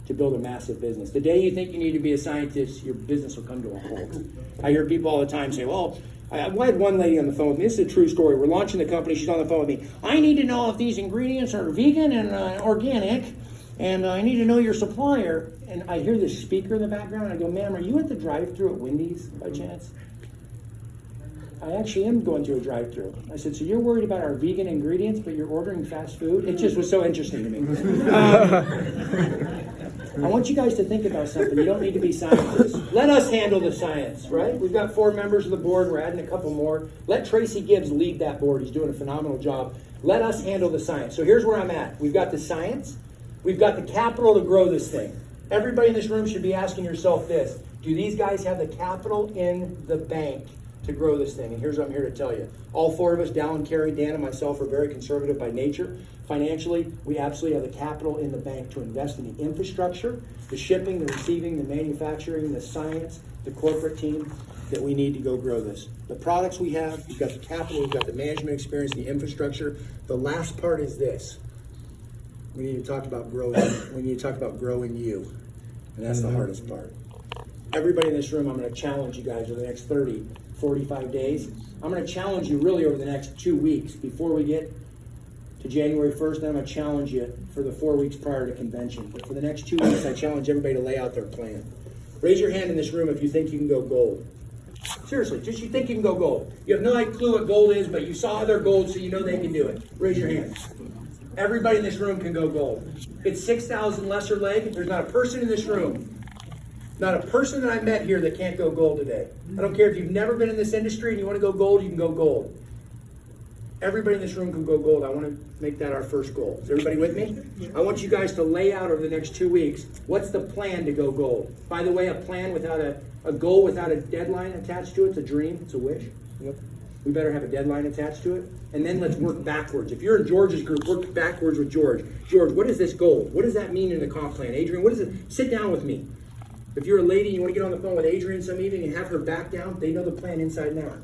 to build a massive business. The day you think you need to be a scientist, your business will come to a halt. I hear people all the time say, well, I had one lady on the phone with me. This is a true story. We're launching the company. She's on the phone with me. I need to know if these ingredients are vegan and organic, and I need to know your supplier. And I hear this speaker in the background, and I go, ma'am, are you at the drive-thru at Wendy's by chance? I actually am going through a drive-thru. I said, so you're worried about our vegan ingredients, but you're ordering fast food? It just was so interesting to me. I want you guys to think about something. You don't need to be scientists. Let us handle the science, right? We've got 4 members of the board. We're adding a couple more. Let Tracy Gibbs lead that board. He's doing a phenomenal job. Let us handle the science. So here's where I'm at. We've got the science. We've got the capital to grow this thing. Everybody in this room should be asking yourself this. Do these guys have the capital in the bank to grow this thing? And here's what I'm here to tell you. All 4 of us, Dallin, Carrie, Dan, and myself, are very conservative by nature. Financially, we absolutely have the capital in the bank to invest in the infrastructure, the shipping, the receiving, the manufacturing, the science, the corporate team that we need to go grow this. The products we have, we've got the capital, we've got the management experience, the infrastructure. The last part is this. We need to talk about growing. We need to talk about growing you. And that's the hardest part. Everybody in this room, I'm going to challenge you guys over the next 30, 45 days. I'm going to challenge you really over the next 2 weeks before we get to January 1st. Then I'm going to challenge you for the 4 weeks prior to convention. But for the next 2 weeks, I challenge everybody to lay out their plan. Raise your hand in this room if you think you can go gold. Seriously, just you think you can go gold. You have no clue what gold is, but you saw other gold, so you know they can do it. Raise your hand. Everybody in this room can go gold. It's 6,000 lesser leg. There's not a person in this room, not a person that I met here that can't go gold today. I don't care if you've never been in this industry and you want to go gold, you can go gold. Everybody in this room can go gold. I want to make that our first goal. Is everybody with me? I want you guys to lay out over the next 2 weeks, what's the plan to go gold? By the way, a plan without a goal without a deadline attached to it, it's a dream, it's a wish. Yep. We better have a deadline attached to it. And then let's work backwards. If you're in George's group, work backwards with George. George, what is this goal? What does that mean in the comp plan? Adrian, what is it? Sit down with me. If you're a lady and you want to get on the phone with Adrian some evening and have her back down, they know the plan inside and out.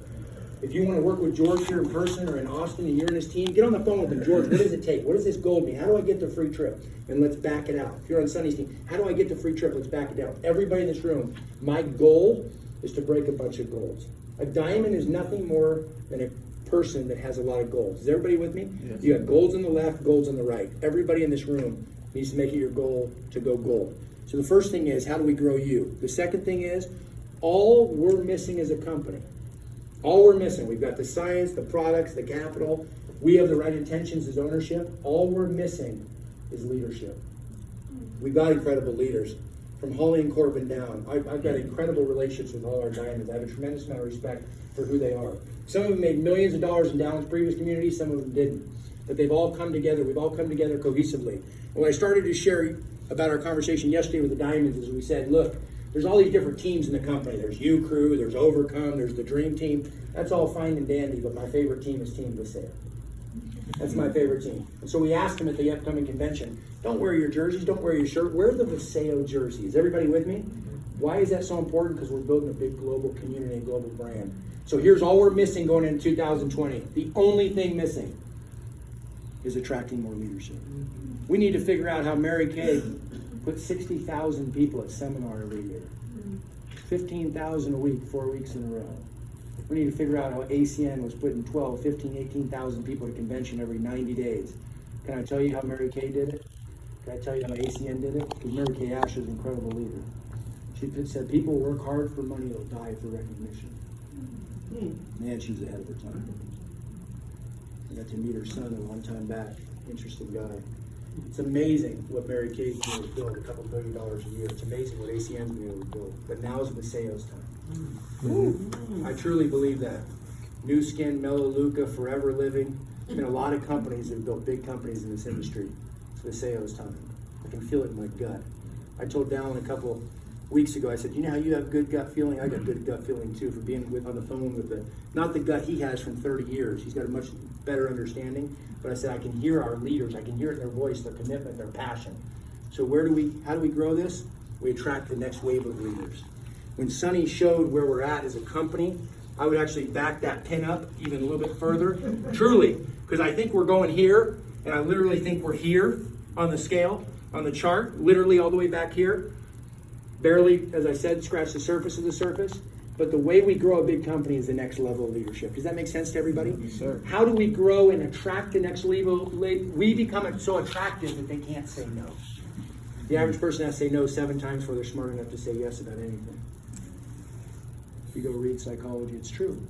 If you want to work with George here in person or in Austin and you're in his team, get on the phone with him. George, what does it take? What does this goal mean? How do I get the free trip? And let's back it out. If you're on Sonny's team, how do I get the free trip? Let's back it down. Everybody in this room, my goal is to break a bunch of goals. A diamond is nothing more than a person that has a lot of goals. Is everybody with me? Yes. You have goals on the left, goals on the right. Everybody in this room needs to make it your goal to go gold. So the first thing is, how do we grow you? The second thing is, all we're missing as a company, all we're missing, we've got the science, the products, the capital, we have the right intentions as ownership. All we're missing is leadership. We've got incredible leaders. From Holly and Corbin down, I've got incredible relationships with all our diamonds. I have a tremendous amount of respect for who they are. Some of them made millions of dollars in Dallin's previous community, some of them didn't. But they've all come together. We've all come together cohesively. And when I started to share about our conversation yesterday with the diamonds, is we said, look, there's all these different teams in the company. There's U Crew, there's Overcome, there's the Dream Team. That's all fine and dandy, but my favorite team is Team Viseo. That's my favorite team. And so we asked them at the upcoming convention, don't wear your jerseys, don't wear your shirt, wear the Viseo jersey. Is everybody with me? Why is that so important? Because we're building a big global community and global brand. So here's all we're missing going into 2020. The only thing missing is attracting more leadership. We need to figure out how Mary Kay put 60,000 people at seminar every year. 15,000 a week, 4 weeks in a row. We need to figure out how ACN was putting 12, 15, 18,000 people to convention every 90 days. Can I tell you how Mary Kay did it? Can I tell you how ACN did it? Because Mary Kay Asher's an incredible leader. She said, people work hard for money, they'll die for recognition. Man, she was ahead of her time. I got to meet her son a long time back. Interesting guy. It's amazing what Mary Kay's been able to build, $2 billion a year. It's amazing what ACN's been able to build. But now's Maceo's time. I truly believe that. New Skin, Melaleuca, Forever Living. There's been a lot of companies that have built big companies in this industry. It's Maceo's time. I can feel it in my gut. I told Dallin a couple weeks ago, I said, you know how you have good gut feeling? I got good gut feeling too for being on the phone with not the gut he has from 30 years. He's got a much better understanding. But I said, I can hear our leaders. I can hear it in their voice, their commitment, their passion. So how do we grow this? We attract the next wave of leaders. When Sonny showed where we're at as a company, I would actually back that pin up even a little bit further. Truly, because I think we're going here, and I literally think we're here on the scale, on the chart, literally all the way back here. Barely, as I said, scratch the surface of the surface. But the way we grow a big company is the next level of leadership. Does that make sense to everybody? Yes, sir. How do we grow and attract the next level? We become so attractive that they can't say no. The average person has to say no 7 times before they're smart enough to say yes about anything. If you go read psychology, it's true.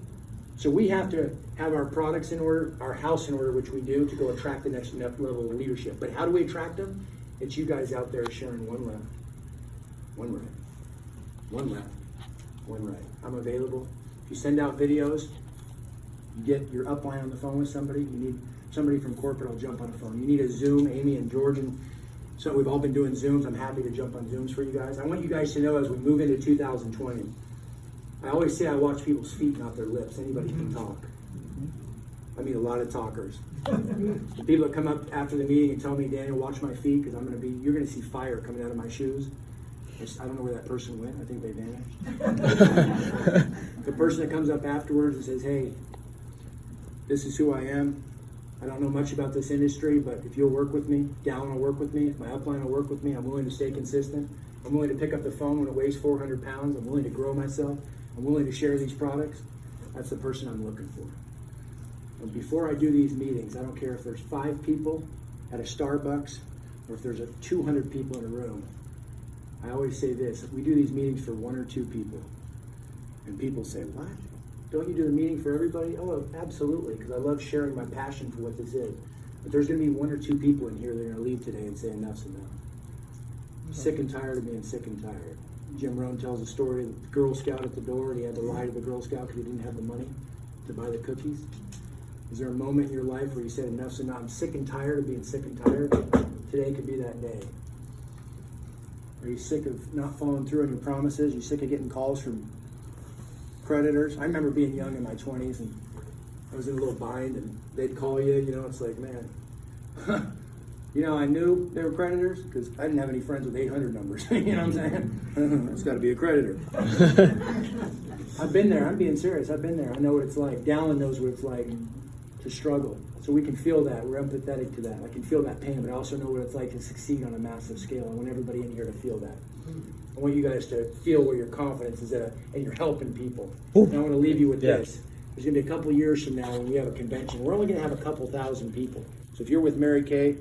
So we have to have our products in order, our house in order, which we do, to go attract the next level of leadership. But how do we attract them? It's you guys out there sharing one left, one right, one left, one right. I'm available. If you send out videos, you get your upline on the phone with somebody. You need somebody from corporate, I'll jump on the phone. You need a Zoom, Amy and George, and so we've all been doing Zooms. I'm happy to jump on Zooms for you guys. I want you guys to know as we move into 2020, I always say I watch people's feet, not their lips. Anybody can talk. I meet a lot of talkers. The people that come up after the meeting and tell me, Daniel, watch my feet because you're going to see fire coming out of my shoes. I don't know where that person went. I think they vanished. The person that comes up afterwards and says, hey, this is who I am. I don't know much about this industry, but if you'll work with me, Dallin will work with me, if my upline will work with me, I'm willing to stay consistent. I'm willing to pick up the phone when it weighs 400 pounds. I'm willing to grow myself. I'm willing to share these products. That's the person I'm looking for. And before I do these meetings, I don't care if there's 5 people at a Starbucks or if there's 200 people in a room. I always say this, we do these meetings for 1 or 2 people. And people say, what? Don't you do the meeting for everybody? Oh, absolutely, because I love sharing my passion for what this is. But there's going to be 1 or 2 people in here that are going to leave today and say enough's enough. I'm sick and tired of being sick and tired. Jim Rohn tells a story of the Girl Scout at the door, and he had to lie to the Girl Scout because he didn't have the money to buy the cookies. Is there a moment in your life where you said enough's enough? I'm sick and tired of being sick and tired. Today could be that day. Are you sick of not following through on your promises? Are you sick of getting calls from creditors? I remember being young in my 20s and I was in a little bind and they'd call you, it's like, man, I knew they were creditors because I didn't have any friends with 800 numbers. You know what I'm saying? It's got to be a creditor. I've been there. I'm being serious. I've been there. I know what it's like. Dallin knows what it's like to struggle. So we can feel that. We're empathetic to that. I can feel that pain, but I also know what it's like to succeed on a massive scale. I want everybody in here to feel that. I want you guys to feel where your confidence is at, and you're helping people. And I want to leave you with this. There's going to be a couple years from now when we have a convention. We're only going to have a couple thousand people. So if you're with Mary Kay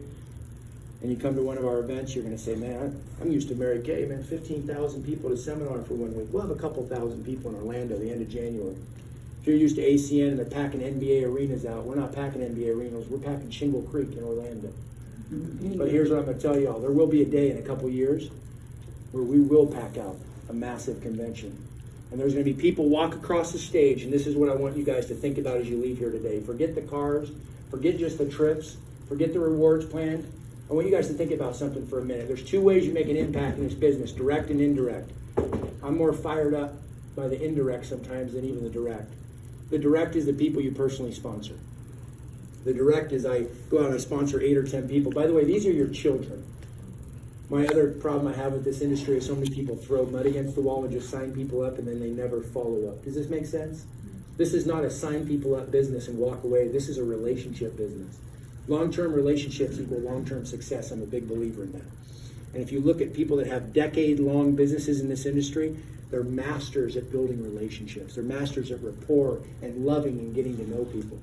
and you come to one of our events, you're going to say, man, I'm used to Mary Kay, man, 15,000 people at a seminar for 1 week. We'll have a couple thousand people in Orlando the end of January. If you're used to ACN and they're packing NBA arenas out, we're not packing NBA arenas, we're packing Shingle Creek in Orlando. But here's what I'm going to tell y'all. There will be a day in a couple years where we will pack out a massive convention. And there's going to be people walk across the stage, and this is what I want you guys to think about as you leave here today. Forget the cars, forget just the trips, forget the rewards plan. I want you guys to think about something for a minute. There's 2 ways you make an impact in this business, direct and indirect. I'm more fired up by the indirect sometimes than even the direct. The direct is the people you personally sponsor. The direct is I go out and I sponsor 8 or 10 people. By the way, these are your children. My other problem I have with this industry is so many people throw mud against the wall and just sign people up and then they never follow up. Does this make sense? This is not a sign people up business and walk away. This is a relationship business. Long-term relationships equal long-term success. I'm a big believer in that. And if you look at people that have decade-long businesses in this industry, they're masters at building relationships. They're masters at rapport and loving and getting to know people.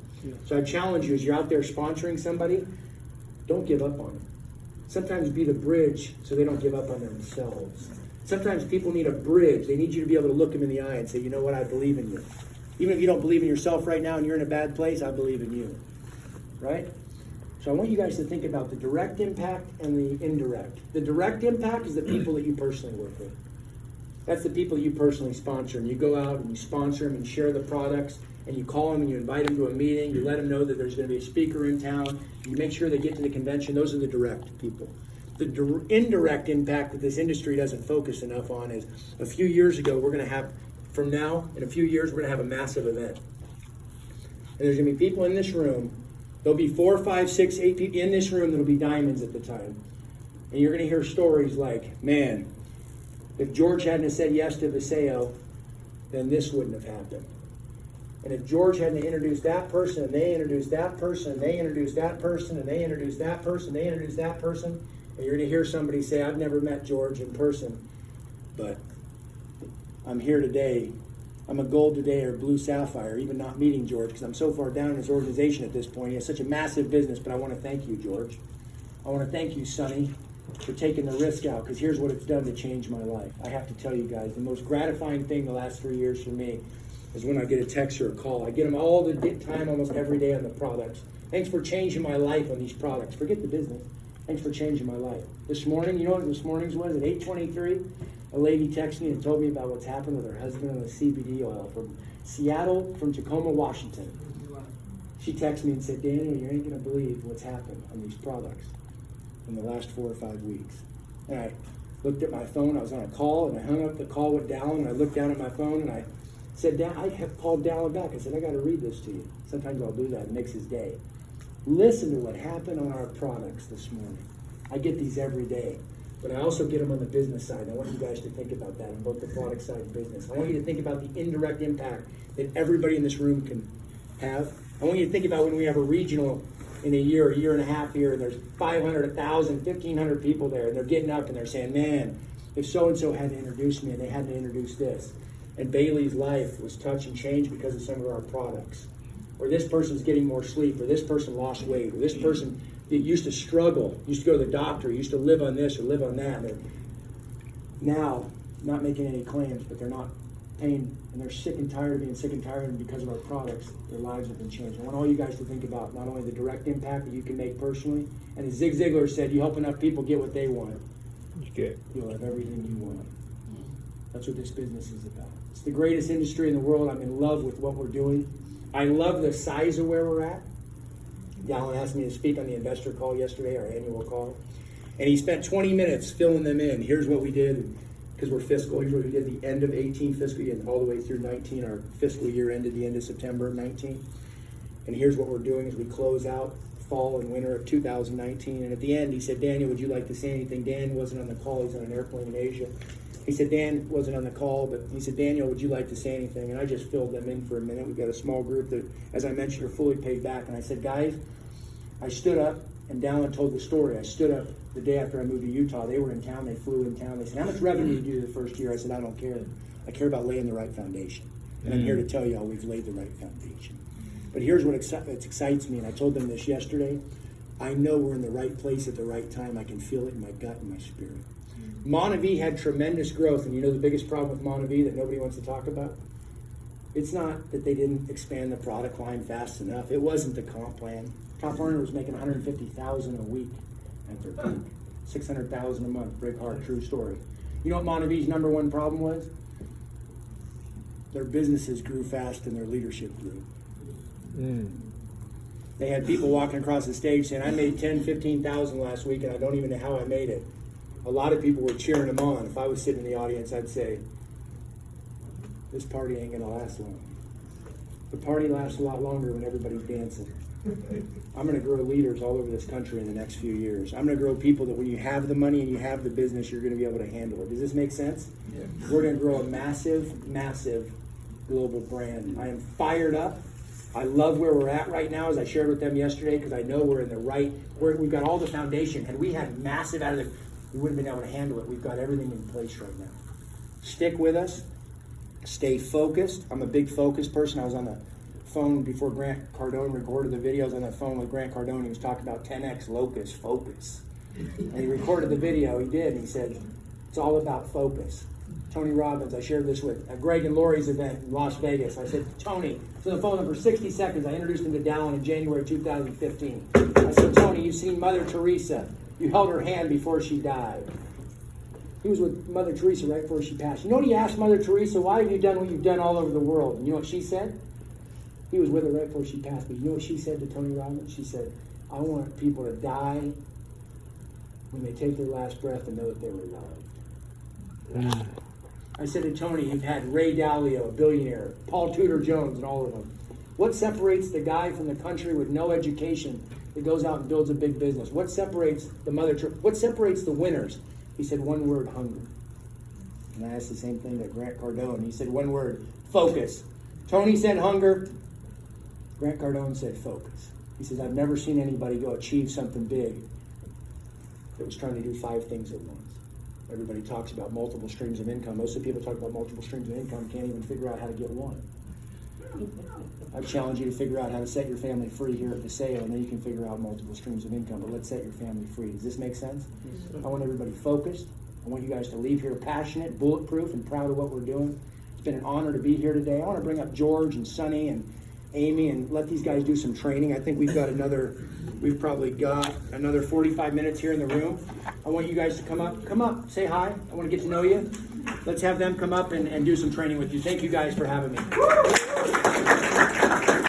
So I challenge you, as you're out there sponsoring somebody, don't give up on them. Sometimes be the bridge so they don't give up on themselves. Sometimes people need a bridge. They need you to be able to look them in the eye and say, you know what, I believe in you. Even if you don't believe in yourself right now and you're in a bad place, I believe in you. Right? So I want you guys to think about the direct impact and the indirect. The direct impact is the people that you personally work with. That's the people you personally sponsor. And you go out and you sponsor them and share the products, and you call them and you invite them to a meeting. You let them know that there's going to be a speaker in town. You make sure they get to the convention. Those are the direct people. The indirect impact that this industry doesn't focus enough on is a few years ago, we're going to have, from now, in a few years, we're going to have a massive event. And there's going to be people in this room. There'll be 4, 5, 6, 8 people in this room that'll be diamonds at the time. And you're going to hear stories like, man, if George hadn't have said yes to Viseo, then this wouldn't have happened. And if George hadn't introduced that person, and they introduced that person, and they introduced that person, and they introduced that person, and they introduced that person, and you're going to hear somebody say, I've never met George in person, but I'm here today. I'm a gold today or blue sapphire, even not meeting George, because I'm so far down in his organization at this point. He has such a massive business, but I want to thank you, George. I want to thank you, Sonny, for taking the risk out, because here's what it's done to change my life. I have to tell you guys, the most gratifying thing the last 3 years for me is when I get a text or a call. I get them all the time, almost every day on the products. Thanks for changing my life on these products. Forget the business. Thanks for changing my life. This morning, you know what this morning's was? At 8:23, a lady texted me and told me about what's happened with her husband on the CBD oil from Seattle, from Tacoma, Washington. She texted me and said, Daniel, you ain't going to believe what's happened on these products in the last 4 or 5 weeks. And I looked at my phone. I was on a call, and I hung up the call with Dallin, and I looked down at my phone, and I said, I have called Dallin back. I said, I got to read this to you. Sometimes I'll do that. It makes his day. Listen to what happened on our products this morning. I get these every day, but I also get them on the business side. I want you guys to think about that on both the product side and business. I want you to think about the indirect impact that everybody in this room can have. I want you to think about when we have a regional in a year and a half here, and there's 500, 1,000, 1,500 people there, and they're getting up and they're saying, man, if so-and-so had to introduce me and they had to introduce this, and Bailey's life was touched and changed because of some of our products, or this person's getting more sleep, or this person lost weight, or this person that used to struggle, used to go to the doctor, used to live on this or live on that, and they're now not making any claims, but they're not paying, and they're sick and tired of being sick and tired, and because of our products, their lives have been changed. I want all you guys to think about not only the direct impact that you can make personally, and as Zig Ziglar said, you help enough people get what they want, you'll have everything you want. That's what this business is about. It's the greatest industry in the world. I'm in love with what we're doing. I love the size of where we're at. Dallin asked me to speak on the investor call yesterday, our annual call, and he spent 20 minutes filling them in. Here's what we did, because we're fiscal. Here's what we did the end of 18 fiscal year, all the way through 19. Our fiscal year ended the end of September of 19. And here's what we're doing as we close out fall and winter of 2019. And at the end, he said, Daniel, would you like to say anything? Dan wasn't on the call. He's on an airplane in Asia. He said, Dan wasn't on the call, but he said, Daniel, would you like to say anything? And I just filled them in for a minute. We've got a small group that, as I mentioned, are fully paid back. And I said, guys, I stood up, and Dallin told the story. I stood up the day after I moved to Utah. They were in town. They flew in town. They said, how much revenue did you do the first year? I said, I don't care. I care about laying the right foundation. And I'm here to tell you all we've laid the right foundation. But here's what excites me, and I told them this yesterday. I know we're in the right place at the right time. I can feel it in my gut and my spirit. Monavie had tremendous growth, and you know the biggest problem with Monavie that nobody wants to talk about? It's not that they didn't expand the product line fast enough. It wasn't the comp plan. Top earner was making $150,000 a week at their peak, $600,000 a month. Break heart, true story. You know what Monavie's number one problem was? Their businesses grew fast and their leadership grew. They had people walking across the stage saying, I made $10,000, $15,000 last week, and I don't even know how I made it. A lot of people were cheering them on. If I was sitting in the audience, I'd say, this party ain't gonna last long. The party lasts a lot longer when everybody's dancing. I'm gonna grow leaders all over this country in the next few years. I'm gonna grow people that when you have the money and you have the business, you're gonna be able to handle it. Does this make sense? Yeah. We're gonna grow a massive, massive global brand. I am fired up. I love where we're at right now, as I shared with them yesterday, because I know we're in the right, we've got all the foundation, and we had massive out of the We wouldn't have been able to handle it. We've got everything in place right now. Stick with us. Stay focused. I'm a big focus person. I was on the phone before Grant Cardone recorded the videos on the phone with Grant Cardone. He was talking about 10x locus focus. And he recorded the video. He did. And he said, it's all about focus. Tony Robbins, I shared this with Greg and Lori's event in Las Vegas. I said, Tony, it's on the phone for 60 seconds. I introduced him to Dallin in January 2015. I said, Tony, you've seen Mother Teresa. You held her hand before she died. He was with Mother Teresa right before she passed. You know what he asked Mother Teresa? Why have you done what you've done all over the world? And you know what she said? He was with her right before she passed. But you know what she said to Tony Robbins? She said, I want people to die when they take their last breath and know that they were loved. I said to Tony, you've had Ray Dalio, a billionaire, Paul Tudor Jones, and all of them. What separates the guy from the country with no education that goes out and builds a big business? What separates what separates the winners? He said one word, hunger. And I asked the same thing to Grant Cardone. He said one word, focus. Tony said hunger. Grant Cardone said focus. He says, I've never seen anybody go achieve something big that was trying to do 5 things at once. Everybody talks about multiple streams of income. Most of the people talk about multiple streams of income can't even figure out how to get one. I challenge you to figure out how to set your family free here at the sale, and then you can figure out multiple streams of income. But let's set your family free. Does this make sense? I want everybody focused. I want you guys to leave here passionate, bulletproof, and proud of what we're doing. It's been an honor to be here today. I want to bring up George and Sonny and Amy and let these guys do some training. I think we've probably got another 45 minutes here in the room. I want you guys to come up, say hi. I want to get to know you. Let's have them come up and do some training with you. Thank you guys for having me.